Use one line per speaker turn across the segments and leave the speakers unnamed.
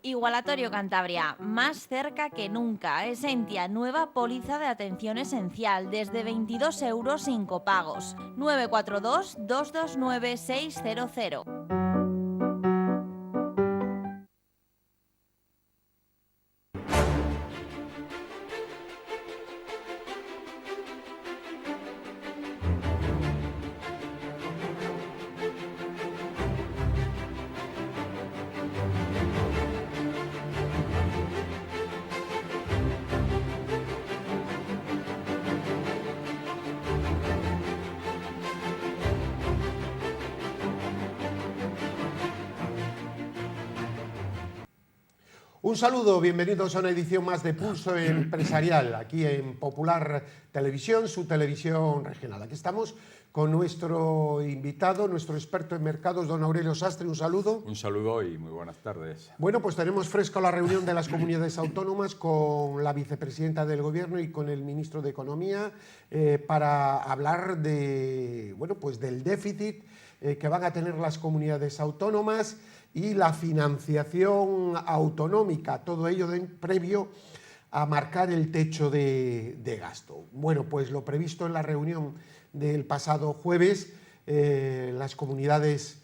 Igualatorio Cantabria, más cerca que nunca. Esentia, nueva póliza de atención esencial, desde 22 euros sin copagos. 942-229-600.
Un saludo, bienvenidos a una edición más de Pulso Empresarial, aquí en Popular Televisión, su televisión regional. Aquí estamos con nuestro invitado, nuestro experto en mercados, don Aurelio Sastre. Un saludo.
Un saludo y muy buenas tardes.
Bueno, pues tenemos fresco la reunión de las comunidades autónomas con la vicepresidenta del Gobierno y con el ministro de Economía para hablar de, bueno, pues del déficit que van a tener las comunidades autónomas y la financiación autonómica, todo ello previo a marcar el techo de gasto. Bueno, pues lo previsto en la reunión del pasado jueves, las comunidades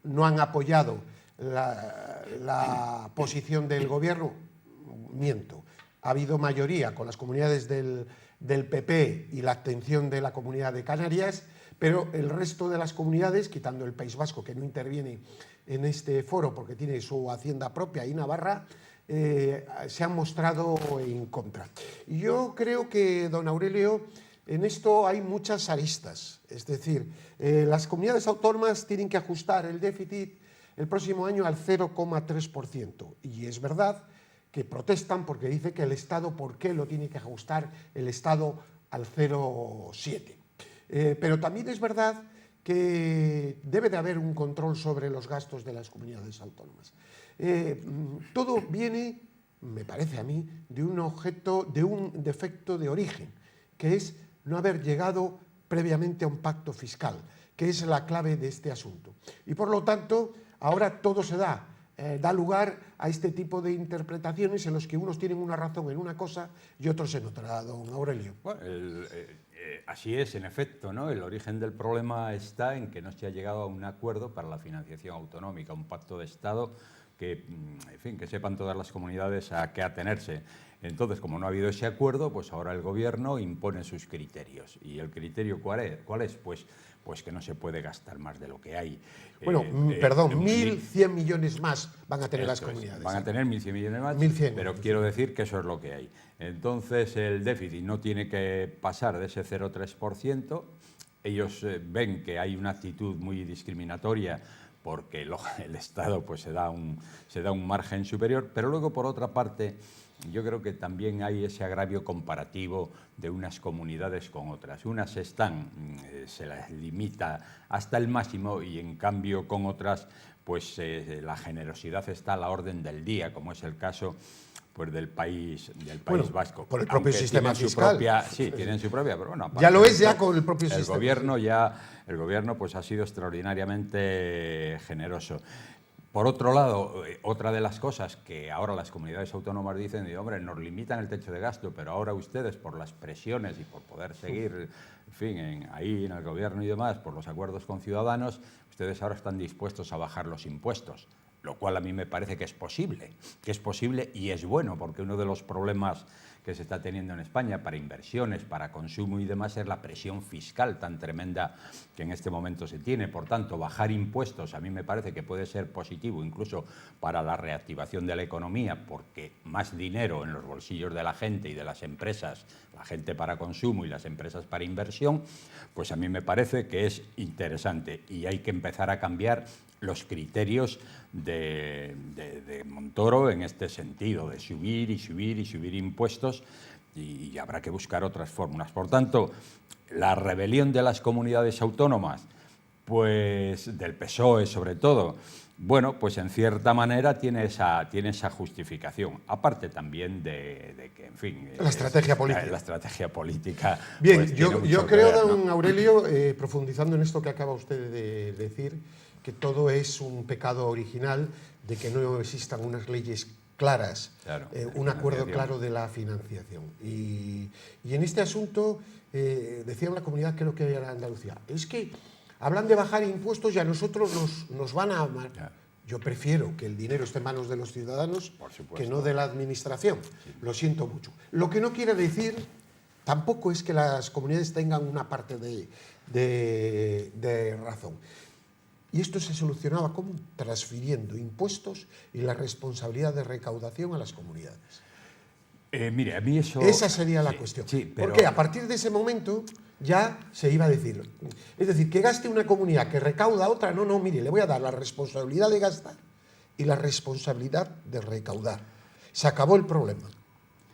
no han apoyado la posición del Gobierno, miento, ha habido mayoría con las comunidades del PP y la abstención de la Comunidad de Canarias, pero el resto de las comunidades, quitando el País Vasco, que no interviene en este foro porque tiene su hacienda propia, y Navarra, se han mostrado en contra. Y yo creo que, don Aurelio, en esto hay muchas aristas. Es decir, las comunidades autónomas tienen que ajustar el déficit el próximo año al 0,3%. Y es verdad que protestan porque dice que el Estado, ¿por qué lo tiene que ajustar el Estado al 0,7%? Pero también es verdad que debe de haber un control sobre los gastos de las comunidades autónomas. Todo viene, me parece a mí, de un defecto de origen, que es no haber llegado previamente a un pacto fiscal, que es la clave de este asunto. Y por lo tanto, ahora todo se da lugar a este tipo de interpretaciones en los que unos tienen una razón en una cosa y otros en otra, don Aurelio.
Bueno, así es, en efecto, ¿no? El origen del problema está en que no se ha llegado a un acuerdo para la financiación autonómica, un pacto de Estado que, en fin, que sepan todas las comunidades a qué atenerse. Entonces, como no ha habido ese acuerdo, pues ahora el Gobierno impone sus criterios. ¿Y el criterio cuál es? Pues que no se puede gastar más de lo que hay.
Bueno, perdón, 1.100 millones más van a tener las comunidades.
Van a tener 1.100 millones más,
1.100,
pero quiero decir que eso es lo que hay. Entonces, el déficit no tiene que pasar de ese 0,3%. Ellos ven que hay una actitud muy discriminatoria porque el Estado pues, se da un margen superior, pero luego, por otra parte, yo creo que también hay ese agravio comparativo de unas comunidades con otras. Unas se las limita hasta el máximo y en cambio con otras pues la generosidad está a la orden del día, como es el caso pues del País Vasco.
Por el propio sistema fiscal.
Tienen su propia, pero bueno,
ya lo es ya con el propio sistema.
El gobierno pues ha sido extraordinariamente generoso. Por otro lado, otra de las cosas que ahora las comunidades autónomas dicen, hombre, nos limitan el techo de gasto, pero ahora ustedes, por las presiones y por poder seguir, en fin, ahí en el gobierno y demás, por los acuerdos con Ciudadanos, ustedes ahora están dispuestos a bajar los impuestos, lo cual a mí me parece que es posible y es bueno, porque uno de los problemas que se está teniendo en España para inversiones, para consumo y demás, es la presión fiscal tan tremenda que en este momento se tiene. Por tanto, bajar impuestos a mí me parece que puede ser positivo incluso para la reactivación de la economía, porque más dinero en los bolsillos de la gente y de las empresas, la gente para consumo y las empresas para inversión, pues a mí me parece que es interesante y hay que empezar a cambiar los criterios de Montoro en este sentido, de subir y subir y subir impuestos, y habrá que buscar otras fórmulas. Por tanto, la rebelión de las comunidades autónomas pues del PSOE sobre todo, bueno, pues en cierta manera tiene esa justificación. Aparte también de que, en fin...
La estrategia política.
La estrategia política.
Bien,
pues,
yo creo, don Aurelio, profundizando en esto que acaba usted de decir, que todo es un pecado original de que no existan unas leyes claras,
claro,
un acuerdo claro de la financiación. Y en este asunto, decía una comunidad, creo que era Andalucía, es que hablan de bajar impuestos y a nosotros nos van a... Yo prefiero que el dinero esté en manos de los ciudadanos que no de la administración. Sí. Lo siento mucho. Lo que no quiere decir tampoco es que las comunidades tengan una parte de razón. Y esto se solucionaba ¿cómo? Transfiriendo impuestos y la responsabilidad de recaudación a las comunidades.
Mire, a mí eso...
Esa sería la cuestión.
Sí, pero...
Porque a partir de ese momento ya se iba a decir, es decir, que gaste una comunidad que recauda otra, no, mire, le voy a dar la responsabilidad de gastar y la responsabilidad de recaudar. Se acabó el problema.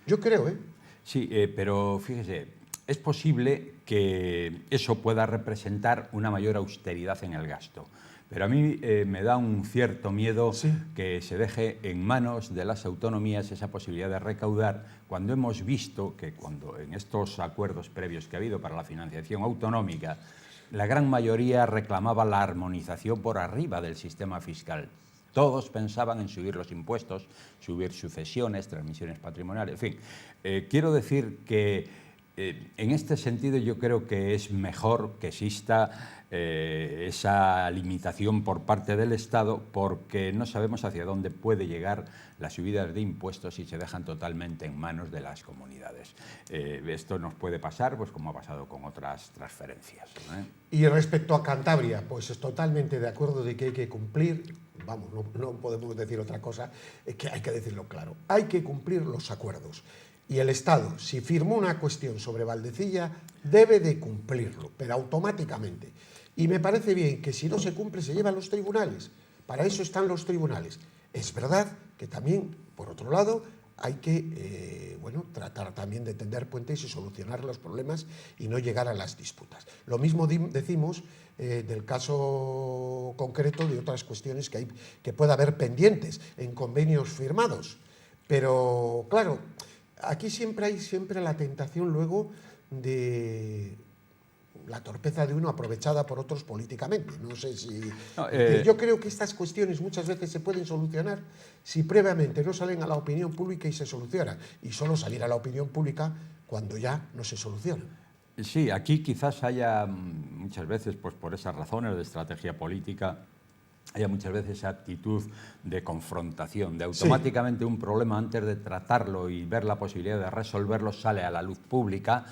Yo creo, ¿eh?
Sí, pero fíjese, es posible que eso pueda representar una mayor austeridad en el gasto. Pero a mí me da un cierto miedo que se deje en manos de las autonomías esa posibilidad de recaudar, cuando hemos visto que en estos acuerdos previos que ha habido para la financiación autonómica, la gran mayoría reclamaba la armonización por arriba del sistema fiscal. Todos pensaban en subir los impuestos, subir sucesiones, transmisiones patrimoniales, en fin. Quiero decir que en este sentido yo creo que es mejor que exista esa limitación por parte del Estado, porque no sabemos hacia dónde puede llegar las subidas de impuestos si se dejan totalmente en manos de las comunidades. Esto nos puede pasar, pues como ha pasado con otras transferencias, ¿eh?
Y respecto a Cantabria, pues es totalmente de acuerdo de que hay que cumplir, vamos, no podemos decir otra cosa, es que hay que decirlo claro, hay que cumplir los acuerdos. Y el Estado, si firmó una cuestión sobre Valdecilla, debe de cumplirlo, pero automáticamente. Y me parece bien que si no se cumple se lleva a los tribunales. Para eso están los tribunales. Es verdad que también, por otro lado, hay que tratar también de tender puentes y solucionar los problemas y no llegar a las disputas. Lo mismo decimos del caso concreto de otras cuestiones que pueda haber pendientes en convenios firmados. Pero, claro, aquí hay la tentación luego de la torpeza de uno aprovechada por otros políticamente. No sé si... Yo creo que estas cuestiones muchas veces se pueden solucionar si previamente no salen a la opinión pública y se solucionan. Y solo salir a la opinión pública cuando ya no se soluciona.
Sí, aquí quizás haya muchas veces, pues por esas razones de estrategia política, haya muchas veces esa actitud de confrontación, de automáticamente un problema, antes de tratarlo y ver la posibilidad de resolverlo, sale a la luz pública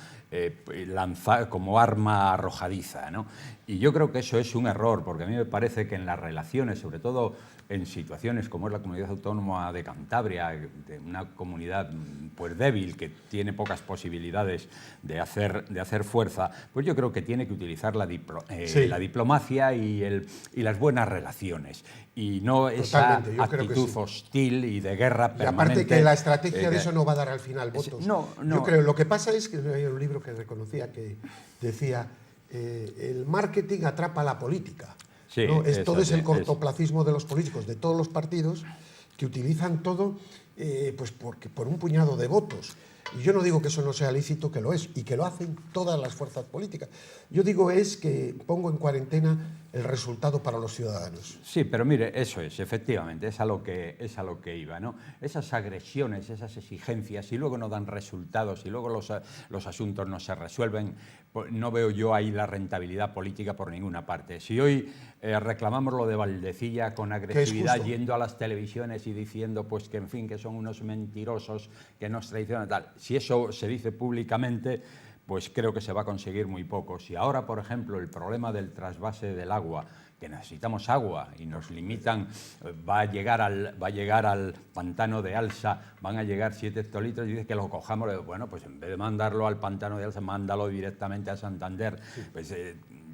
lanzar como arma arrojadiza, ¿no? Y yo creo que eso es un error, porque a mí me parece que en las relaciones, sobre todo en situaciones como es la Comunidad Autónoma de Cantabria, de una comunidad pues débil, que tiene pocas posibilidades de hacer fuerza, pues yo creo que tiene que utilizar la diplomacia y las buenas relaciones, y no esa actitud hostil y de guerra permanente.
Y aparte que la estrategia de eso no va a dar al final votos.
No.
Yo creo, lo que pasa es que hay un libro que reconocía que decía el marketing atrapa a la política.
Sí,
¿no? Todo es el cortoplacismo de los políticos, de todos los partidos, que utilizan todo pues por un puñado de votos. Y yo no digo que eso no sea lícito, que lo es, y que lo hacen todas las fuerzas políticas. Yo digo es que pongo en cuarentena el resultado para los ciudadanos.
Sí, pero mire, eso es, efectivamente, es a lo que iba, ¿no? Esas agresiones, esas exigencias, y luego no dan resultados, y luego los asuntos no se resuelven, pues no veo yo ahí la rentabilidad política por ninguna parte. Si hoy reclamamos lo de Valdecilla con agresividad, yendo a las televisiones y diciendo pues que en fin, que son unos mentirosos, que nos traicionan, tal, si eso se dice públicamente, pues creo que se va a conseguir muy poco. Si ahora, por ejemplo, el problema del trasvase del agua, que necesitamos agua y nos limitan, va a llegar al pantano de Alsa, van a llegar 7 hectolitros y dice que lo cojamos. Bueno, pues en vez de mandarlo al pantano de Alsa, mándalo directamente a Santander. Sí. Pues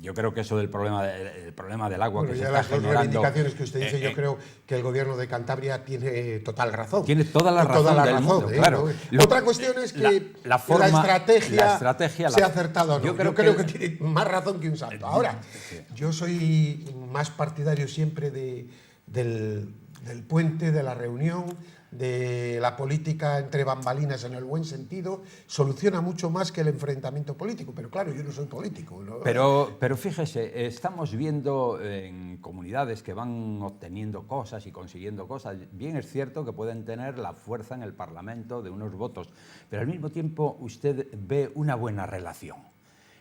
yo creo que eso del problema, el problema del agua
Bueno,
que se
ya
está
las dos
generando...
reivindicaciones que usted dice, yo creo que el gobierno de Cantabria tiene total razón.
Tiene toda la razón del mundo, claro.
Otra cuestión es que la estrategia se ha acertado o no. Yo creo que tiene más razón que un santo. Ahora, yo soy más partidario siempre del puente, de la reunión, de la política entre bambalinas en el buen sentido, soluciona mucho más que el enfrentamiento político. Pero claro, yo no soy político, ¿no?
Pero fíjese, estamos viendo en comunidades que van obteniendo cosas y consiguiendo cosas. Bien es cierto que pueden tener la fuerza en el Parlamento de unos votos, pero al mismo tiempo usted ve una buena relación.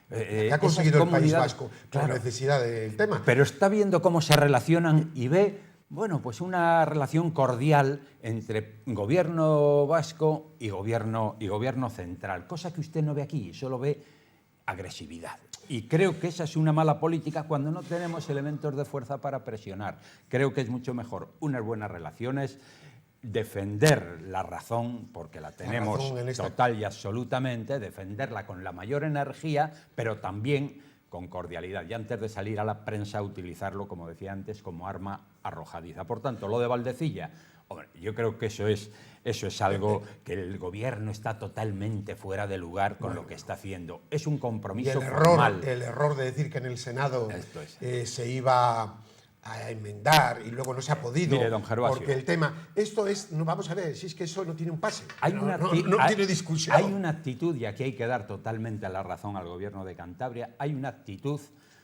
Que ha conseguido el País Vasco, por necesidad del tema.
Pero está viendo cómo se relacionan y ve, bueno, pues una relación cordial entre gobierno vasco y gobierno central, cosa que usted no ve aquí, solo ve agresividad. Y creo que esa es una mala política cuando no tenemos elementos de fuerza para presionar. Creo que es mucho mejor unas buenas relaciones, defender la razón, porque la tenemos total y absolutamente, defenderla con la mayor energía, pero también con cordialidad, y antes de salir a la prensa utilizarlo, como decía antes, como arma arrojadiza. Por tanto, lo de Valdecilla, hombre, yo creo que eso es algo que el gobierno está totalmente fuera de lugar con lo que está haciendo. Es un compromiso formal.
El error de decir que en el Senado se iba a enmendar y luego no se ha podido.
Mire, don Gervasio,
porque el tema, esto es, no, vamos a ver, si es que eso no tiene un pase, no tiene discusión.
Hay una actitud, y aquí hay que dar totalmente la razón al gobierno de Cantabria, hay una actitud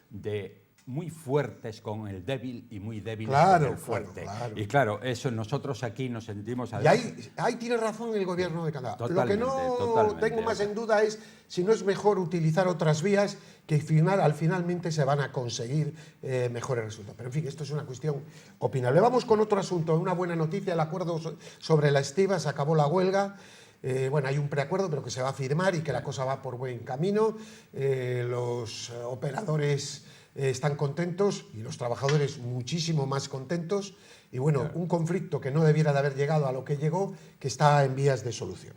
de muy fuertes con el débil y muy débiles con el fuerte. Claro. Y claro, eso nosotros aquí nos sentimos...
Y ahí tiene razón el gobierno de Cantabria. Lo que no tengo más en duda es si no es mejor utilizar otras vías que finalmente se van a conseguir mejores resultados. Pero en fin, esto es una cuestión opinable. Vamos con otro asunto, una buena noticia, el acuerdo sobre la estiba, se acabó la huelga. Bueno, hay un preacuerdo, pero que se va a firmar y que la cosa va por buen camino. Los operadores están contentos y los trabajadores muchísimo más contentos. Y bueno, un conflicto que no debiera de haber llegado a lo que llegó, que está en vías de solución.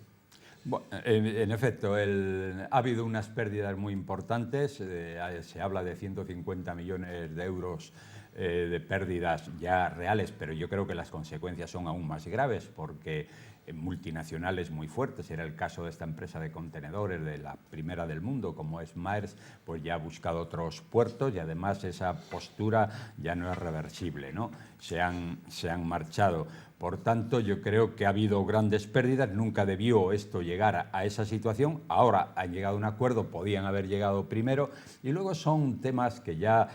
Bueno, en efecto, ha habido unas pérdidas muy importantes. Se habla de 150 millones de euros de pérdidas ya reales, pero yo creo que las consecuencias son aún más graves porque multinacionales muy fuertes, era el caso de esta empresa de contenedores, de la primera del mundo como es Maersk, pues ya ha buscado otros puertos y además esa postura ya no es reversible, ¿no? Se han marchado. Por tanto, yo creo que ha habido grandes pérdidas, nunca debió esto llegar a esa situación, ahora han llegado a un acuerdo, podían haber llegado primero, y luego son temas que ya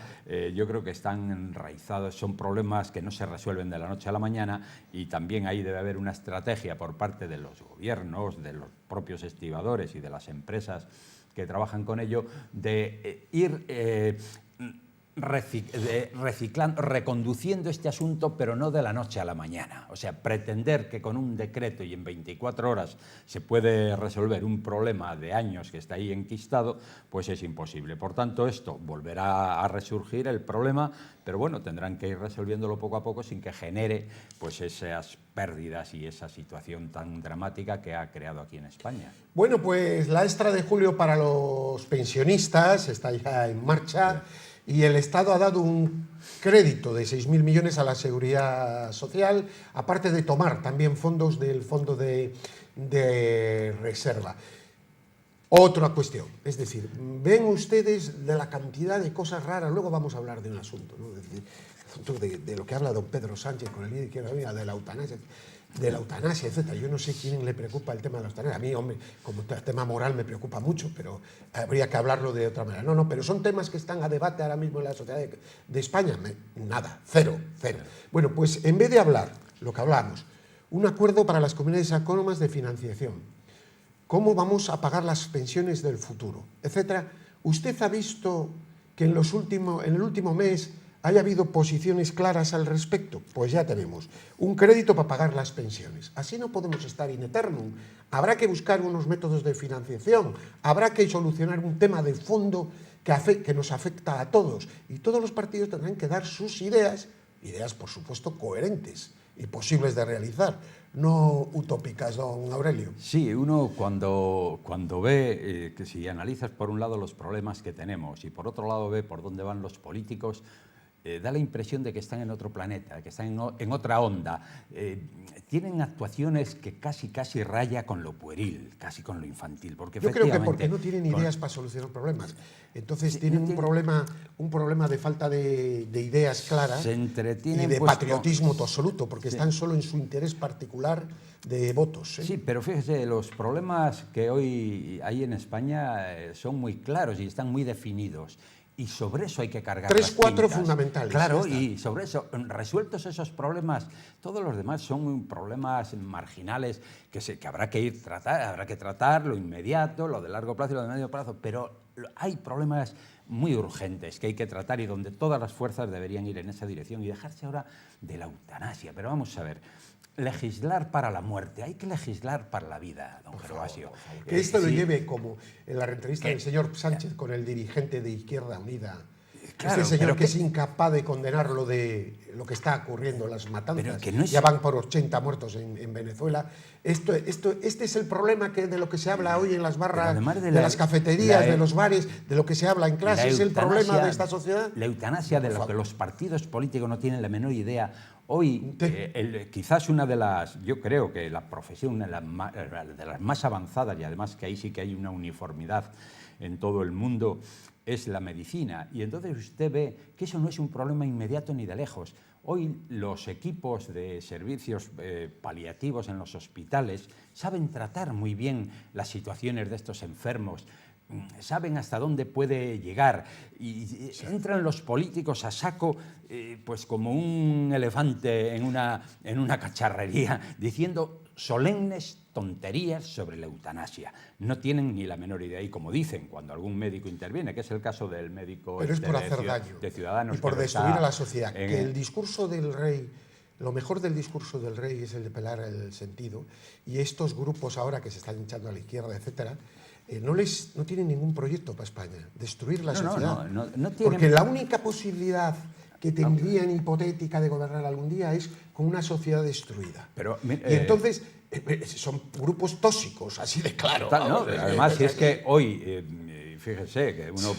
yo creo que están enraizados, son problemas que no se resuelven de la noche a la mañana, y también ahí debe haber una estrategia por parte de los gobiernos, de los propios estibadores y de las empresas que trabajan con ello, de ir reconduciendo este asunto, pero no de la noche a la mañana. O sea, pretender que con un decreto y en 24 horas se puede resolver un problema de años que está ahí enquistado, pues es imposible. Por tanto, esto volverá a resurgir el problema, pero bueno, tendrán que ir resolviéndolo poco a poco sin que genere pues esas pérdidas y esa situación tan dramática que ha creado aquí en España.
Bueno, pues la extra de julio para los pensionistas está ya en marcha. Y el Estado ha dado un crédito de 6.000 millones a la Seguridad Social, aparte de tomar también fondos del Fondo de Reserva. Otra cuestión, es decir, ven ustedes de la cantidad de cosas raras, luego vamos a hablar de un asunto, ¿no? De lo que habla don Pedro Sánchez con el líder izquierda, de la eutanasia, etc. Yo no sé quién le preocupa el tema de la eutanasia. A mí, hombre, como tema moral me preocupa mucho, pero habría que hablarlo de otra manera. No, pero son temas que están a debate ahora mismo en la sociedad de España. Nada, cero. Bueno, pues en vez de hablar, lo que hablamos, un acuerdo para las comunidades autónomas de financiación, cómo vamos a pagar las pensiones del futuro, etcétera. ¿Usted ha visto que en el último mes haya habido posiciones claras al respecto? Pues ya tenemos un crédito para pagar las pensiones. Así no podemos estar in eternum. Habrá que buscar unos métodos de financiación, habrá que solucionar un tema de fondo que nos afecta a todos. Y todos los partidos tendrán que dar sus ideas por supuesto coherentes posibles de realizar, no utópicas, don Aurelio.
Sí, uno cuando ve que si analizas por un lado los problemas que tenemos y por otro lado ve por dónde van los políticos, da la impresión de que están en otro planeta, que están en otra onda. Tienen actuaciones que casi raya con lo pueril, casi con lo infantil. Porque
yo creo que porque no tienen ideas para solucionar problemas. Entonces sí, tienen un problema de falta de ideas claras y de patriotismo absoluto, porque están solo en su interés particular de votos.
Sí, pero fíjese, los problemas que hoy hay en España son muy claros y están muy definidos. Y sobre eso hay que cargar las
3-4 fundamentales.
Claro, y sobre eso, resueltos esos problemas, todos los demás son problemas marginales que habrá que tratar lo inmediato, lo de largo plazo y lo de medio plazo, pero hay problemas muy urgentes que hay que tratar y donde todas las fuerzas deberían ir en esa dirección y dejarse ahora de la eutanasia. Pero vamos a ver, legislar para la muerte, hay que legislar para la vida, don Gervasio.
Que esto lo lleve como en la entrevista del señor Sánchez con el dirigente de Izquierda Unida. Claro, este señor que es incapaz de condenar lo que está ocurriendo, las matanzas. Ya van por 80 muertos en Venezuela. Este es el problema de lo que se habla hoy en las barras, de las cafeterías, de los bares, de lo que se habla en clase. ¿Es el problema de esta sociedad?
La eutanasia, de lo que los partidos políticos no tienen la menor idea. Hoy, quizás una de las, yo creo que la profesión de las más avanzadas, y además que ahí sí que hay una uniformidad en todo el mundo, es la medicina. Y entonces usted ve que eso no es un problema inmediato ni de lejos. Hoy los equipos de servicios paliativos en los hospitales saben tratar muy bien las situaciones de estos enfermos, saben hasta dónde puede llegar y entran los políticos a saco pues como un elefante en una cacharrería diciendo solemnes tonterías sobre la eutanasia. No tienen ni la menor idea y como dicen cuando algún médico interviene, que es el caso del médico
pero es por hacer daño
de Ciudadanos
y por destruir a la sociedad, que el discurso del rey. Lo mejor del discurso del rey es el de pelar el sentido y estos grupos ahora que se están hinchando a la izquierda, etcétera, no tienen ningún proyecto para España, destruir la sociedad. No tienen... Porque la única posibilidad que tendrían hipotética de gobernar algún día es con una sociedad destruida. Y entonces son grupos tóxicos, así de claro.
¿No? Además, si es que hoy, fíjese, que uno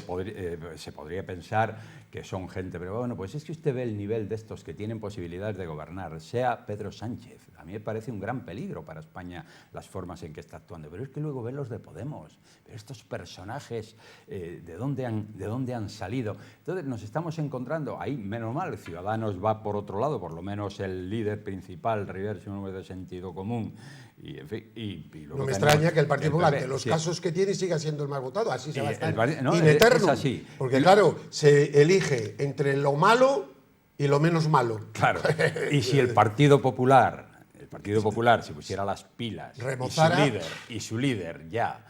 se podría pensar que son gente, pero bueno, pues es que usted ve el nivel de estos que tienen posibilidades de gobernar, sea Pedro Sánchez. A mí me parece un gran peligro para España las formas en que está actuando, pero es que luego ve los de Podemos, pero estos personajes, ¿de dónde han salido? Entonces nos estamos encontrando ahí, menos mal, Ciudadanos va por otro lado, por lo menos el líder principal, Rivera, es un hombre de sentido común. Y, en fin,
no me extraña que el Partido Popular, de los casos que tiene, siga siendo el más votado. Así se va a estar in eternum.
Es así.
Porque claro, se elige entre lo malo y lo menos malo.
Claro. Y si el Partido Popular se pusiera las pilas y su líder ya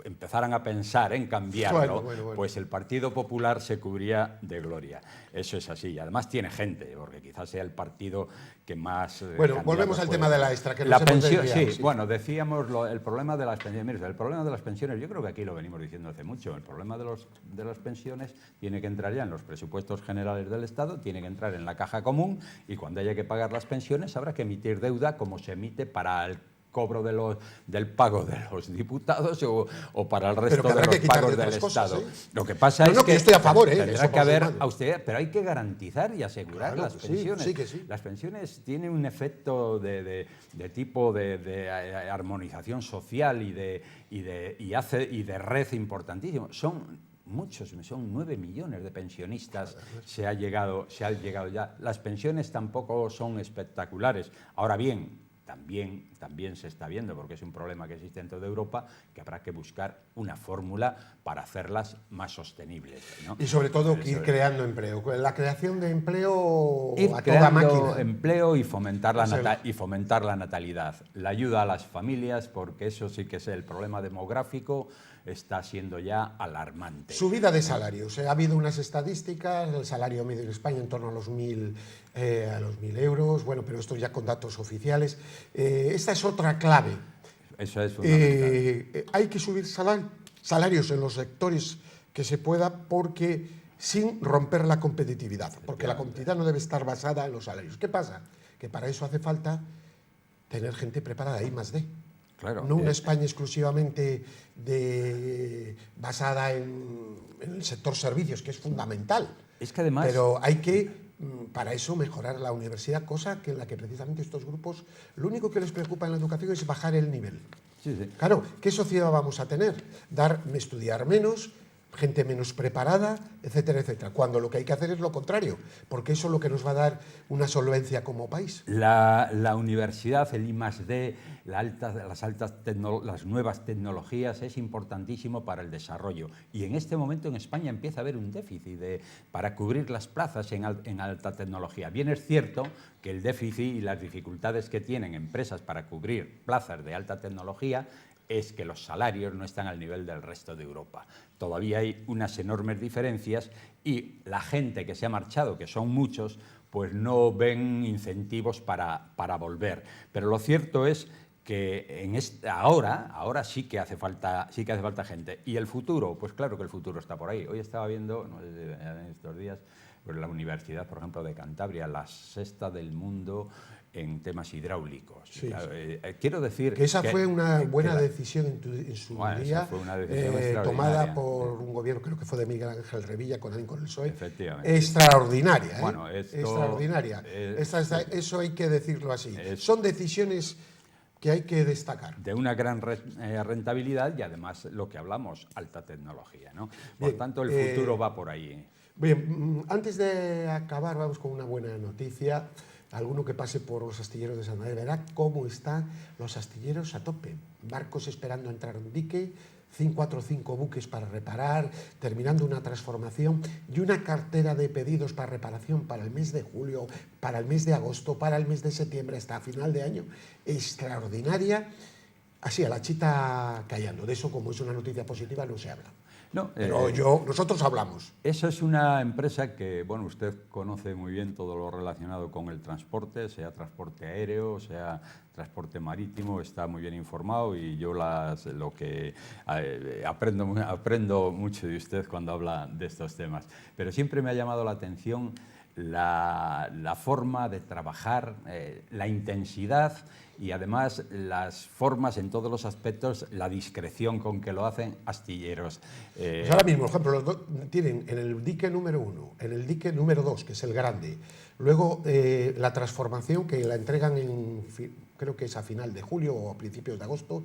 empezaran a pensar en cambiarlo, pues el Partido Popular se cubría de gloria. Eso es así. Además tiene gente, porque quizás sea el partido que más...
Bueno, volvemos al tema de la extra. Que
la pensión, sí, bueno, decíamos el problema de las pensiones. Mire, el problema de las pensiones, yo creo que aquí lo venimos diciendo hace mucho. El problema de las pensiones tiene que entrar ya en los presupuestos generales del Estado, tiene que entrar en la caja común y cuando haya que pagar las pensiones habrá que emitir deuda como se emite para el cobro del pago de los diputados o para el resto de los pagos del Estado.
Lo que pasa es que
yo
estoy a favor,
tendrá que haber austeridad, pero hay que garantizar y asegurar las pensiones.
Sí que sí.
Las pensiones tienen un efecto de tipo de armonización social y de red importantísimo. Son 9 millones de pensionistas se ha llegado ya. Las pensiones tampoco son espectaculares. Ahora bien, también se está viendo, porque es un problema que existe en toda Europa, que habrá que buscar una fórmula para hacerlas más sostenibles, ¿no?
Y sobre todo ir creando empleo. La creación de empleo
ir
a toda máquina.
Empleo y fomentar la natalidad. La ayuda a las familias, porque eso sí que es el problema demográfico, está siendo ya alarmante.
Subida de salarios. Ha habido unas estadísticas, el salario medio en España en torno a los 1.000 euros, bueno, pero esto ya con datos oficiales. Esta es otra clave.
Eso es fundamental.
Hay que subir salarios en los sectores que se pueda, porque sin romper la competitividad, porque la competitividad no debe estar basada en los salarios. ¿Qué pasa? que para eso hace falta tener gente preparada, I+D.
Claro,
No una España exclusivamente basada en el sector servicios, que es fundamental.
Es que además...
Pero hay que, para eso, mejorar la universidad, cosa que en la que precisamente estos grupos, lo único que les preocupa en la educación es bajar el nivel.
Sí, sí.
Claro, ¿qué sociedad vamos a tener? Estudiar menos, gente menos preparada, etcétera, etcétera. Cuando lo que hay que hacer es lo contrario, porque eso es lo que nos va a dar una solvencia como país.
La universidad, el I+D, las nuevas tecnologías es importantísimo para el desarrollo. Y en este momento en España empieza a haber un déficit para cubrir las plazas en alta tecnología. Bien es cierto que el déficit y las dificultades que tienen empresas para cubrir plazas de alta tecnología es que los salarios no están al nivel del resto de Europa. Todavía hay unas enormes diferencias y la gente que se ha marchado, que son muchos, pues no ven incentivos para volver. Pero lo cierto es que ahora sí que hace falta gente. ¿Y el futuro? Pues claro que el futuro está por ahí. Hoy estaba viendo, no sé, en estos días, pues la Universidad, por ejemplo, de Cantabria, la sexta del mundo en temas hidráulicos.
Sí,
claro,
sí.
Quiero decir
que esa fue una buena decisión en su día,
fue una decisión
tomada por un gobierno, creo que fue de Miguel Ángel Revilla, con el PSOE.
Efectivamente.
Extraordinaria,
Bueno,
extraordinaria. Eso hay que decirlo así. Son decisiones que hay que destacar.
De una gran rentabilidad y además lo que hablamos, alta tecnología, ¿no? Por
Bien,
tanto, el futuro va por ahí.
Bien, antes de acabar, vamos con una buena noticia. Alguno que pase por los astilleros de Santander verá cómo están los astilleros a tope. Barcos esperando entrar a un dique, 4 o 5 buques para reparar, terminando una transformación y una cartera de pedidos para reparación para el mes de julio, para el mes de agosto, para el mes de septiembre, hasta final de año. Extraordinaria. Así, a la chita callando. De eso, como es una noticia positiva, no se habla.
No,
pero nosotros hablamos.
Eso es una empresa que, bueno, usted conoce muy bien todo lo relacionado con el transporte, sea transporte aéreo, sea transporte marítimo, está muy bien informado y yo aprendo mucho de usted cuando habla de estos temas. Pero siempre me ha llamado la atención la forma de trabajar, la intensidad y además las formas en todos los aspectos, la discreción con que lo hacen astilleros.
Pues ahora mismo, por ejemplo, tienen en el dique número 1, en el dique número 2, que es el grande, luego la transformación que la entregan creo que es a final de julio o a principios de agosto,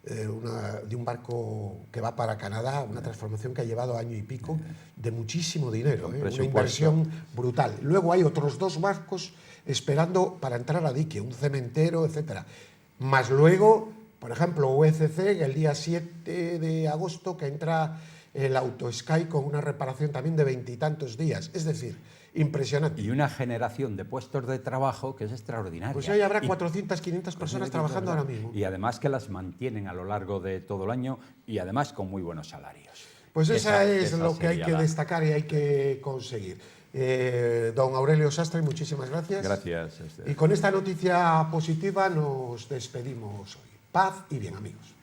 de un barco que va para Canadá, una transformación que ha llevado año y pico, de muchísimo dinero, una inversión brutal. Luego hay otros 2 barcos esperando para entrar a dique, un cementero, etcétera. Más luego, por ejemplo, UECC, el día 7 de agosto, que entra el Autosky con una reparación también de 20 y tantos días. Es decir, impresionante.
Y una generación de puestos de trabajo que es extraordinaria.
Pues ahí habrá 400, 500 personas trabajando ahora mismo.
Y además que las mantienen a lo largo de todo el año y además con muy buenos salarios.
Pues esa es lo que hay que destacar y hay que conseguir. Don Aurelio Sastre, muchísimas gracias.
Gracias.
Y con esta noticia positiva nos despedimos hoy. Paz y bien, amigos.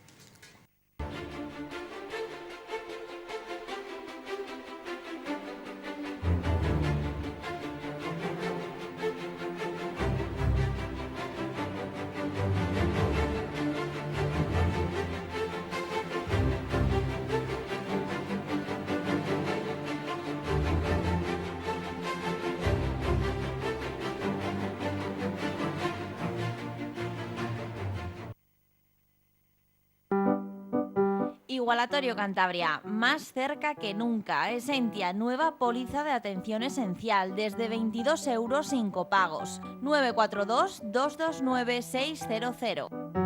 Igualatorio Cantabria, más cerca que nunca. Esentia, nueva póliza de atención esencial, desde 22 € sin copagos. 942 229 600.